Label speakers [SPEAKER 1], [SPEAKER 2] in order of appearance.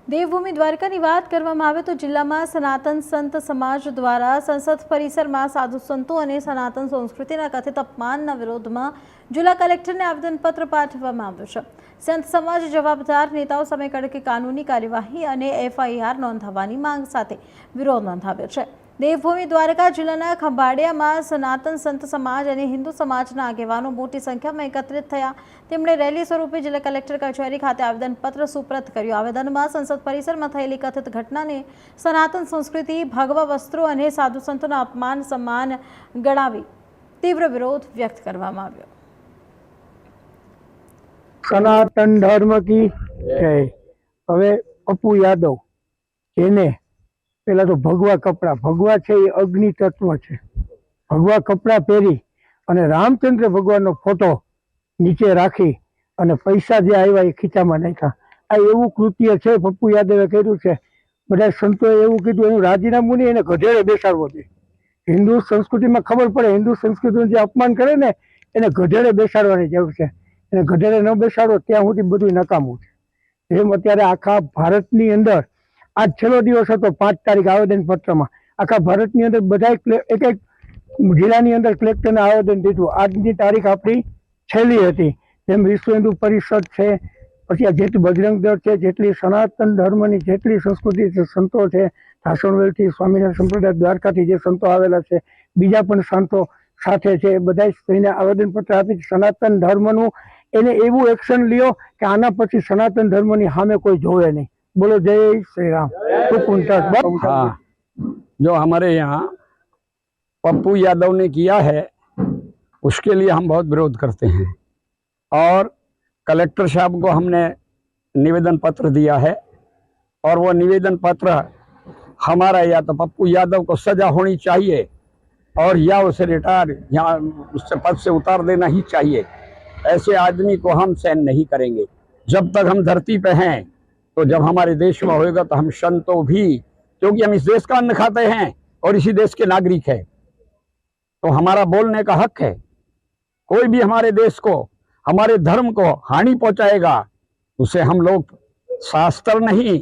[SPEAKER 1] દેવભૂમિ દ્વારકાની વાત કરવામાં આવે તો જિલ્લામાં સનાતન સંત સમાજ દ્વારા સંસદ પરિસરમાં સાધુ સંતો અને સનાતન સંસ્કૃતિના કથિત અપમાનના વિરોધમાં જિલ્લા કલેક્ટરને આવેદનપત્ર પાઠવવામાં આવ્યું છે। સંત સમાજ જવાબદાર નેતાઓ સામે કડક કાનૂની કાર્યવાહી અને FIR નોંધાવવાની માંગ સાથે વિરોધ નોંધાવ્યો છે। દેવભૂમિ દ્વારકા જિલ્લાના ખંભાળિયામાં સનાતન સંત સમાજ અને હિન્દુ સમાજના આગેવાનો મોટી સંખ્યામાં એકત્રિત થયા। તેમણે રેલી સ્વરૂપે જિલ્લા કલેક્ટર કચેરી ખાતે આવેદનપત્ર સુપ્રત કર્યું। આવેદનમાં સંસદ પરિસરમાં થયેલી કથિત ઘટનાને સનાતન સંસ્કૃતિ, ભગવા વસ્ત્રો અને સાધુ સંતોના અપમાન સમાન ગણાવી तीव्र विरोध व्यक्त કરવામાં આવ્યો।
[SPEAKER 2] सनातन धर्म की जय। હવે પપ્પુ યાદવ એને પેલા તો ભગવા કપડા, ભગવા છે એ અગ્નિ તત્વ છે, ભગવા કપડા પહેરી અને રામચંદ્ર ભગવાનનો ફોટો નીચે રાખી અને પૈસા જે આવ્યા એ ખીચામાં નાખ્યા। આ એવું કૃત્ય છે પપ્પુ યાદવે કર્યું છે। બધા સંતોએ એવું કીધું એનું રાજીનામું નહીં, એને ગધેડે બેસાડવો જોઈએ। હિન્દુ સંસ્કૃતિમાં ખબર પડે, હિન્દુ સંસ્કૃતિનું જે અપમાન કરે ને એને ગધેડે બેસાડવાની જરૂર છે। એને ગધેડે ન બેસાડો ત્યાં સુધી બધું નકામું છે। જેમ અત્યારે આખા ભારતની અંદર આજ છેલ્લો દિવસ હતો 5 તારીખ આવેદનપત્રમાં, આખા ભારતની અંદર બધા એક એક જિલ્લાની અંદર કલેક્ટરને આવેદન દીધું। આજની તારીખ આપણી છેલ્લી હતી। જેમ વિશ્વ હિન્દુ પરિષદ છે, પછી આ જેટલી બજરંગ દળ છે, જેટલી સનાતન ધર્મની જેટલી સંસ્કૃતિ છે, સંતો છે, ધાસણવેલથી સ્વામિનારાયણ સંપ્રદાય દ્વારકાથી જે સંતો આવેલા છે, બીજા પણ સંતો સાથે છે, બધા થઈને આવેદનપત્ર આપી સનાતન ધર્મનું એને એવું એક્શન લ્યો કે આના પછી સનાતન ધર્મની સામે કોઈ જોવે નહીં। बोलो जय श्री राम।
[SPEAKER 3] हाँ, जो हमारे यहाँ पप्पू यादव ने किया है उसके लिए हम बहुत विरोध करते हैं और कलेक्टर साहब को हमने निवेदन पत्र दिया है और वो निवेदन पत्र हमारा या तो पप्पू यादव को सजा होनी चाहिए और या उसे रिटायर या उससे पद से उतार देना ही चाहिए। ऐसे आदमी को हम सहन नहीं करेंगे। जब तक हम धरती पे हैं तो जब हमारे देश में होएगा तो हम संतों भी, क्योंकि हम इस देश का अन्न खाते हैं और इसी देश के नागरिक हैं, तो हमारा बोलने का हक है। कोई भी हमारे देश को, हमारे धर्म को हानि पहुंचाएगा उसे हम लोग शास्त्र नहीं